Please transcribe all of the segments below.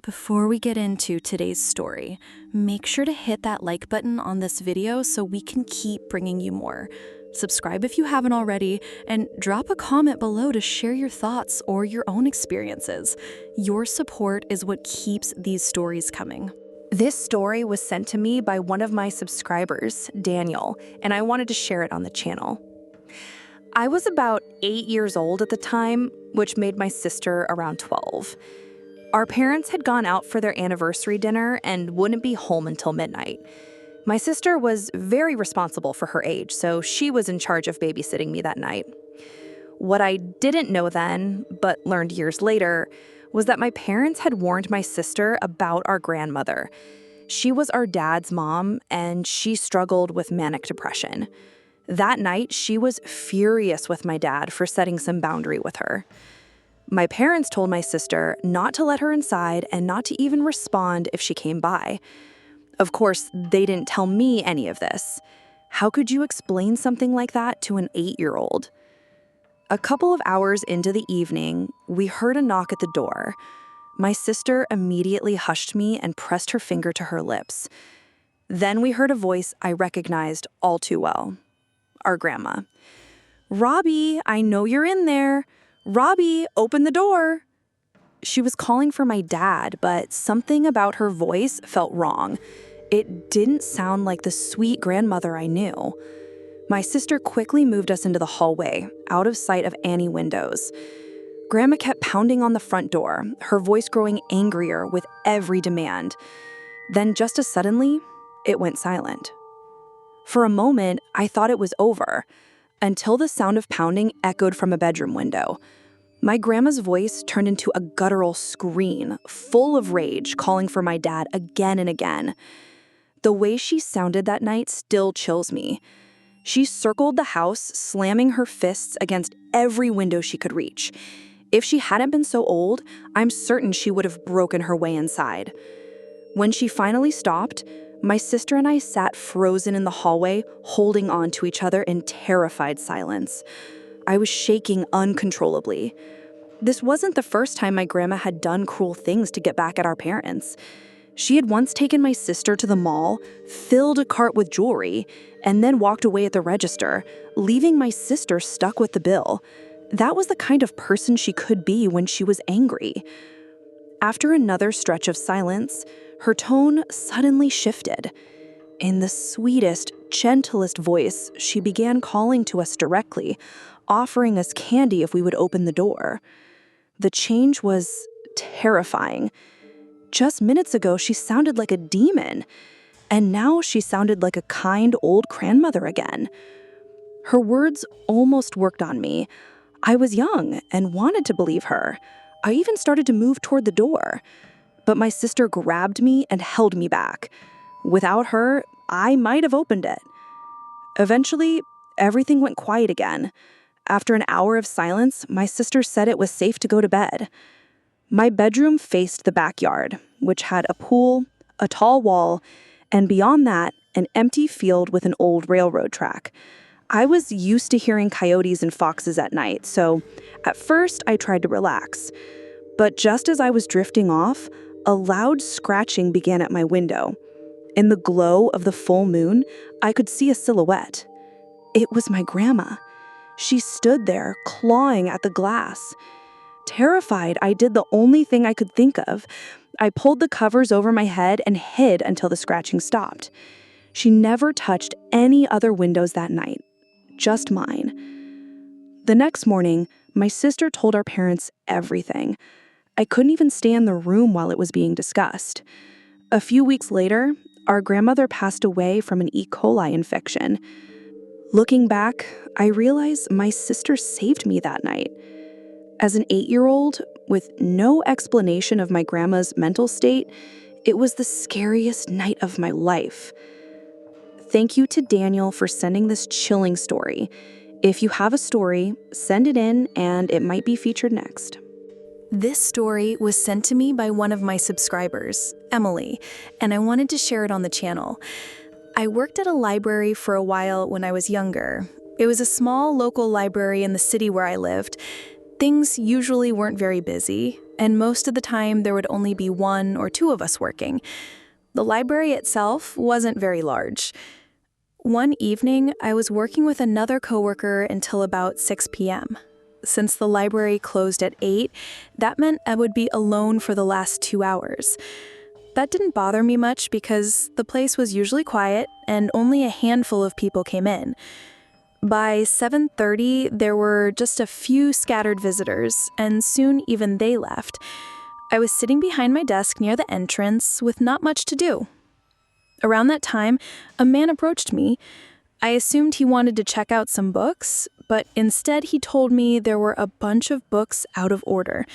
Before we get into today's story, make sure to hit that like button on this video so we can keep bringing you more. Subscribe if you haven't already, and drop a comment below to share your thoughts or your own experiences. Your support is what keeps these stories coming. This story was sent to me by one of my subscribers, Daniel, and I wanted to share it on the channel. I was about 8 years old at the time, which made my sister around 12. Our parents had gone out for their anniversary dinner and wouldn't be home until midnight. My sister was very responsible for her age, so she was in charge of babysitting me that night. What I didn't know then, but learned years later, was that my parents had warned my sister about our grandmother. She was our dad's mom, and she struggled with manic depression. That night, she was furious with my dad for setting some boundary with her. My parents told my sister not to let her inside and not to even respond if she came by. Of course, they didn't tell me any of this. How could you explain something like that to an 8-year-old? A couple of hours into the evening, we heard a knock at the door. My sister immediately hushed me and pressed her finger to her lips. Then we heard a voice I recognized all too well. Our grandma. "Robbie, I know you're in there. Robbie, open the door." She was calling for my dad, but something about her voice felt wrong. It didn't sound like the sweet grandmother I knew. My sister quickly moved us into the hallway, out of sight of any windows. Grandma kept pounding on the front door, her voice growing angrier with every demand. Then just as suddenly, it went silent. For a moment, I thought it was over, until the sound of pounding echoed from a bedroom window. My grandma's voice turned into a guttural scream, full of rage, calling for my dad again and again. The way she sounded that night still chills me. She circled the house, slamming her fists against every window she could reach. If she hadn't been so old, I'm certain she would have broken her way inside. When she finally stopped, my sister and I sat frozen in the hallway, holding on to each other in terrified silence. I was shaking uncontrollably. This wasn't the first time my grandma had done cruel things to get back at our parents. She had once taken my sister to the mall, filled a cart with jewelry, and then walked away at the register, leaving my sister stuck with the bill. That was the kind of person she could be when she was angry. After another stretch of silence, her tone suddenly shifted. In the sweetest, gentlest voice, she began calling to us directly, offering us candy if we would open the door. The change was terrifying. Just minutes ago, she sounded like a demon, and now she sounded like a kind old grandmother again. Her words almost worked on me. I was young and wanted to believe her. I even started to move toward the door, but my sister grabbed me and held me back. Without her, I might have opened it. Eventually, everything went quiet again. After an hour of silence, my sister said it was safe to go to bed. My bedroom faced the backyard, which had a pool, a tall wall, and beyond that, an empty field with an old railroad track. I was used to hearing coyotes and foxes at night, so at first I tried to relax. But just as I was drifting off, a loud scratching began at my window. In the glow of the full moon, I could see a silhouette. It was my grandma. She stood there, clawing at the glass. Terrified, I did the only thing I could think of. I pulled the covers over my head and hid until the scratching stopped. She never touched any other windows that night, just mine. The next morning, my sister told our parents everything. I couldn't even stay in the room while it was being discussed. A few weeks later, our grandmother passed away from an E. coli infection. Looking back, I realize my sister saved me that night. As an 8-year-old, with no explanation of my grandma's mental state, it was the scariest night of my life. Thank you to Daniel for sending this chilling story. If you have a story, send it in and it might be featured next. This story was sent to me by one of my subscribers, Emily, and I wanted to share it on the channel. I worked at a library for a while when I was younger. It was a small local library in the city where I lived. Things usually weren't very busy. and most of the time there would only be one or two of us working. The library itself wasn't very large. One evening, I was working with another coworker until about 6 p.m. Since the library closed at 8, that meant I would be alone for the last 2 hours. That didn't bother me much because the place was usually quiet and only a handful of people came in. By 7:30, there were just a few scattered visitors, and soon even they left. I was sitting behind my desk near the entrance with not much to do. Around that time, a man approached me. I assumed he wanted to check out some books, but instead he told me there were a bunch of books out of order.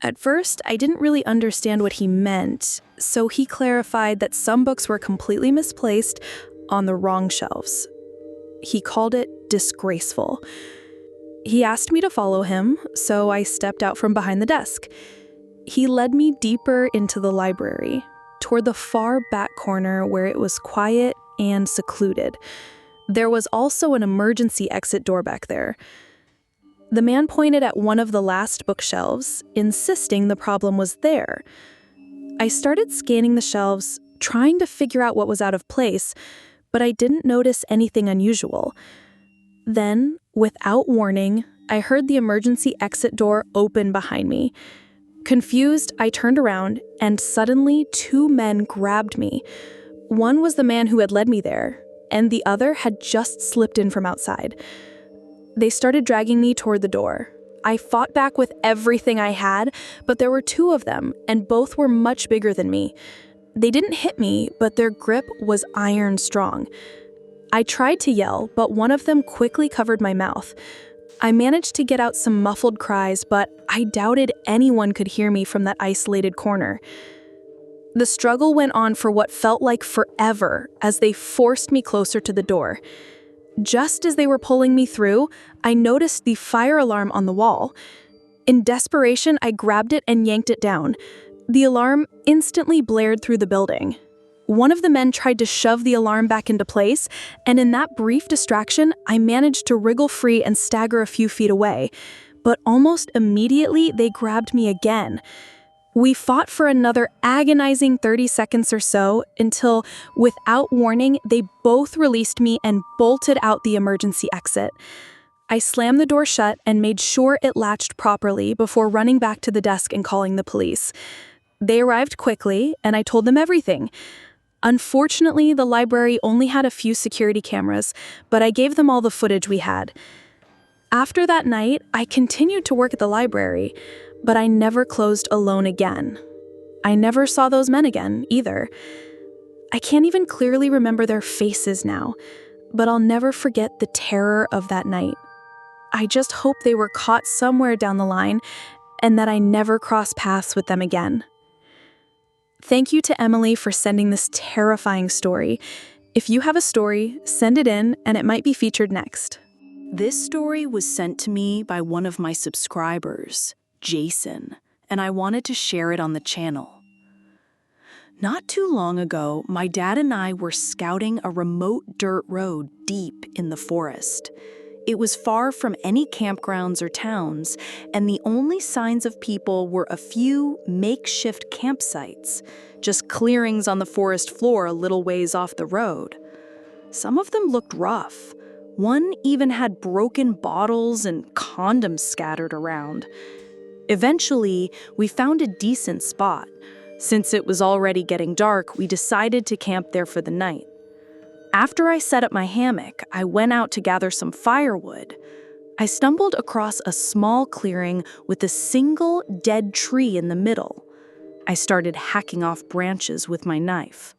At first, I didn't really understand what he meant, so he clarified that some books were completely misplaced on the wrong shelves. He called it disgraceful. He asked me to follow him, so I stepped out from behind the desk. He led me deeper into the library, toward the far back corner where it was quiet and secluded. There was also an emergency exit door back there. The man pointed at one of the last bookshelves, insisting the problem was there. I started scanning the shelves, trying to figure out what was out of place, but I didn't notice anything unusual. Then, without warning, I heard the emergency exit door open behind me. Confused, I turned around, and suddenly 2 men grabbed me. One was the man who had led me there, and the other had just slipped in from outside. They started dragging me toward the door. I fought back with everything I had, but there were 2 of them, and both were much bigger than me. They didn't hit me, but their grip was iron strong. I tried to yell, but one of them quickly covered my mouth. I managed to get out some muffled cries, but I doubted anyone could hear me from that isolated corner. The struggle went on for what felt like forever as they forced me closer to the door. Just as they were pulling me through, I noticed the fire alarm on the wall. In desperation, I grabbed it and yanked it down. The alarm instantly blared through the building. One of the men tried to shove the alarm back into place, and in that brief distraction, I managed to wriggle free and stagger a few feet away. But almost immediately, they grabbed me again. We fought for another agonizing 30 seconds or so until, without warning, they both released me and bolted out the emergency exit. I slammed the door shut and made sure it latched properly before running back to the desk and calling the police. They arrived quickly, and I told them everything. Unfortunately, the library only had a few security cameras, but I gave them all the footage we had. After that night, I continued to work at the library, but I never closed alone again. I never saw those men again, either. I can't even clearly remember their faces now, but I'll never forget the terror of that night. I just hope they were caught somewhere down the line and that I never cross paths with them again. Thank you to Emily for sending this terrifying story. If you have a story, send it in and it might be featured next. This story was sent to me by one of my subscribers, Jason, and I wanted to share it on the channel. Not too long ago, my dad and I were scouting a remote dirt road deep in the forest. It was far from any campgrounds or towns, and the only signs of people were a few makeshift campsites, just clearings on the forest floor a little ways off the road. Some of them looked rough. One even had broken bottles and condoms scattered around. Eventually, we found a decent spot. Since it was already getting dark, we decided to camp there for the night. After I set up my hammock, I went out to gather some firewood. I stumbled across a small clearing with a single dead tree in the middle. I started hacking off branches with my knife.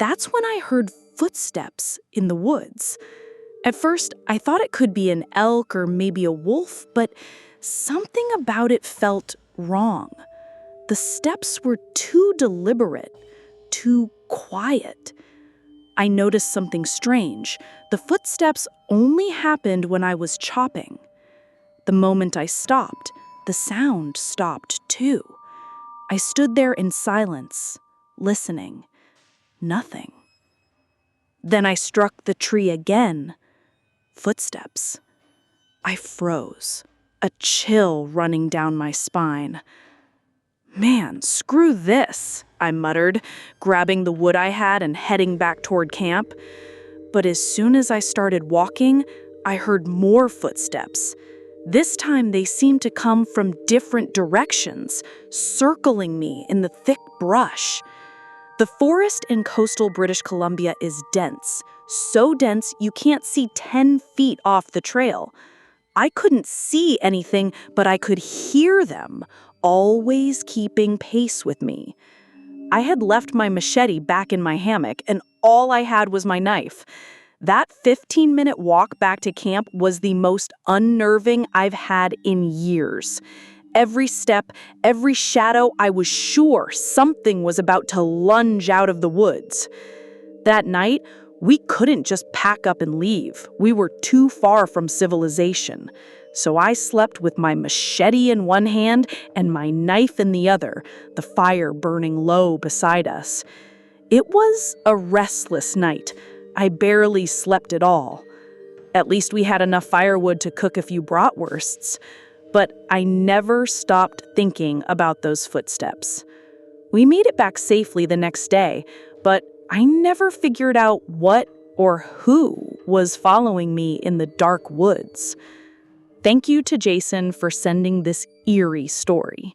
That's when I heard footsteps in the woods. At first, I thought it could be an elk or maybe a wolf, but something about it felt wrong. The steps were too deliberate, too quiet. I noticed something strange. The footsteps only happened when I was chopping. The moment I stopped, the sound stopped too. I stood there in silence, listening. Nothing. Then I struck the tree again. Footsteps. I froze, a chill running down my spine. Man, screw this, I muttered, grabbing the wood I had and heading back toward camp. But as soon as I started walking, I heard more footsteps. This time they seemed to come from different directions, circling me in the thick brush. The forest in coastal British Columbia is dense, so dense you can't see 10 feet off the trail. I couldn't see anything, but I could hear them, always keeping pace with me. I had left my machete back in my hammock, and all I had was my knife. That 15-minute walk back to camp was the most unnerving I've had in years. Every step, every shadow, I was sure something was about to lunge out of the woods. That night, we couldn't just pack up and leave. We were too far from civilization. So I slept with my machete in one hand and my knife in the other, the fire burning low beside us. It was a restless night. I barely slept at all. At least we had enough firewood to cook a few bratwursts. But I never stopped thinking about those footsteps. We made it back safely the next day, but I never figured out what or who was following me in the dark woods. Thank you to Jason for sending this eerie story.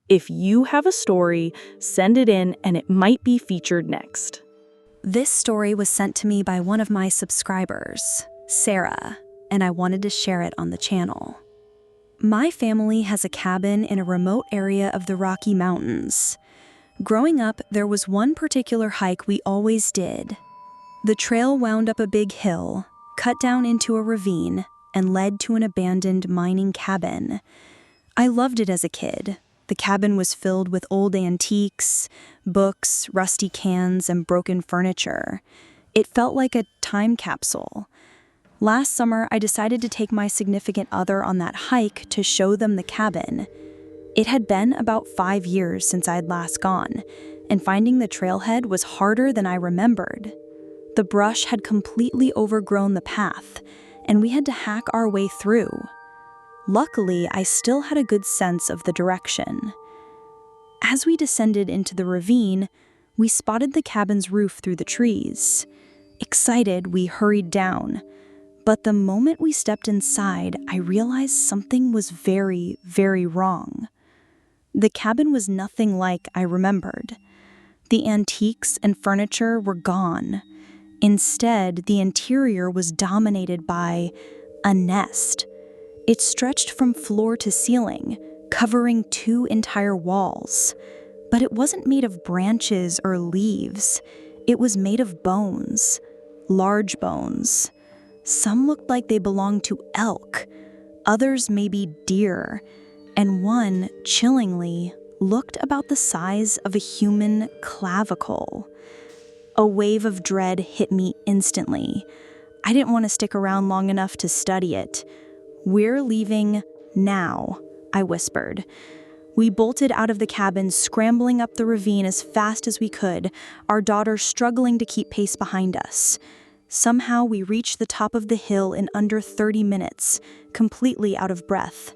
If you have a story, send it in and it might be featured next. This story was sent to me by one of my subscribers, Sarah, and I wanted to share it on the channel. My family has a cabin in a remote area of the Rocky Mountains. Growing up, there was one particular hike we always did. The trail wound up a big hill, cut down into a ravine, and led to an abandoned mining cabin. I loved it as a kid. The cabin was filled with old antiques, books, rusty cans, and broken furniture. It felt like a time capsule. Last summer, I decided to take my significant other on that hike to show them the cabin. It had been about 5 years since I had last gone, and finding the trailhead was harder than I remembered. The brush had completely overgrown the path, and we had to hack our way through. Luckily, I still had a good sense of the direction. As we descended into the ravine, we spotted the cabin's roof through the trees. Excited, we hurried down. But the moment we stepped inside, I realized something was very, very wrong. The cabin was nothing like I remembered. The antiques and furniture were gone. Instead, the interior was dominated by a nest. It stretched from floor to ceiling, covering 2 entire walls. But it wasn't made of branches or leaves. It was made of bones, large bones. Some looked like they belonged to elk, others maybe deer, and one, chillingly, looked about the size of a human clavicle. A wave of dread hit me instantly. I didn't want to stick around long enough to study it. "We're leaving now," I whispered. We bolted out of the cabin, scrambling up the ravine as fast as we could, our daughter struggling to keep pace behind us. Somehow we reached the top of the hill in under 30 minutes, completely out of breath.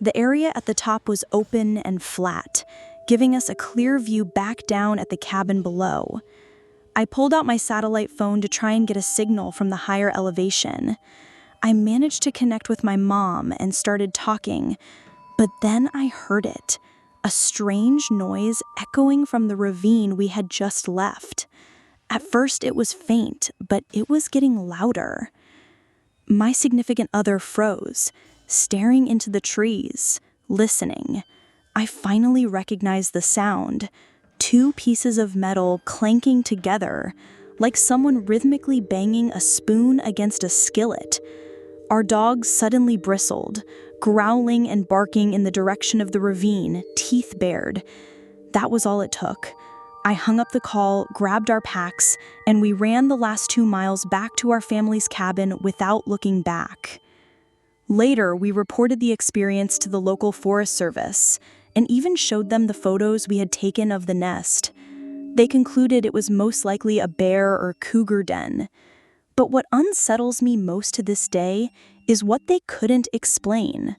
The area at the top was open and flat, giving us a clear view back down at the cabin below. I pulled out my satellite phone to try and get a signal from the higher elevation. I managed to connect with my mom and started talking, but then I heard it, a strange noise echoing from the ravine we had just left. At first it was faint, but it was getting louder. My significant other froze, staring into the trees, listening. I finally recognized the sound, 2 pieces of metal clanking together, like someone rhythmically banging a spoon against a skillet. Our dogs suddenly bristled, growling and barking in the direction of the ravine, teeth bared. That was all it took. I hung up the call, grabbed our packs, and we ran the last 2 miles back to our family's cabin without looking back. Later, we reported the experience to the local Forest Service and even showed them the photos we had taken of the nest. They concluded it was most likely a bear or cougar den. But what unsettles me most to this day is what they couldn't explain.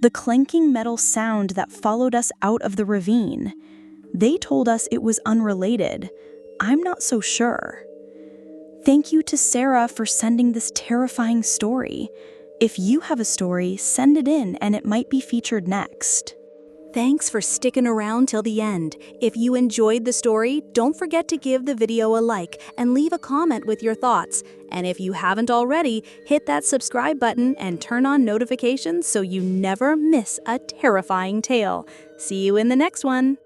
The clanking metal sound that followed us out of the ravine. They told us it was unrelated. I'm not so sure. Thank you to Sarah for sending this terrifying story. If you have a story, send it in and it might be featured next. Thanks for sticking around till the end. If you enjoyed the story, don't forget to give the video a like and leave a comment with your thoughts. And if you haven't already, hit that subscribe button and turn on notifications so you never miss a terrifying tale. See you in the next one.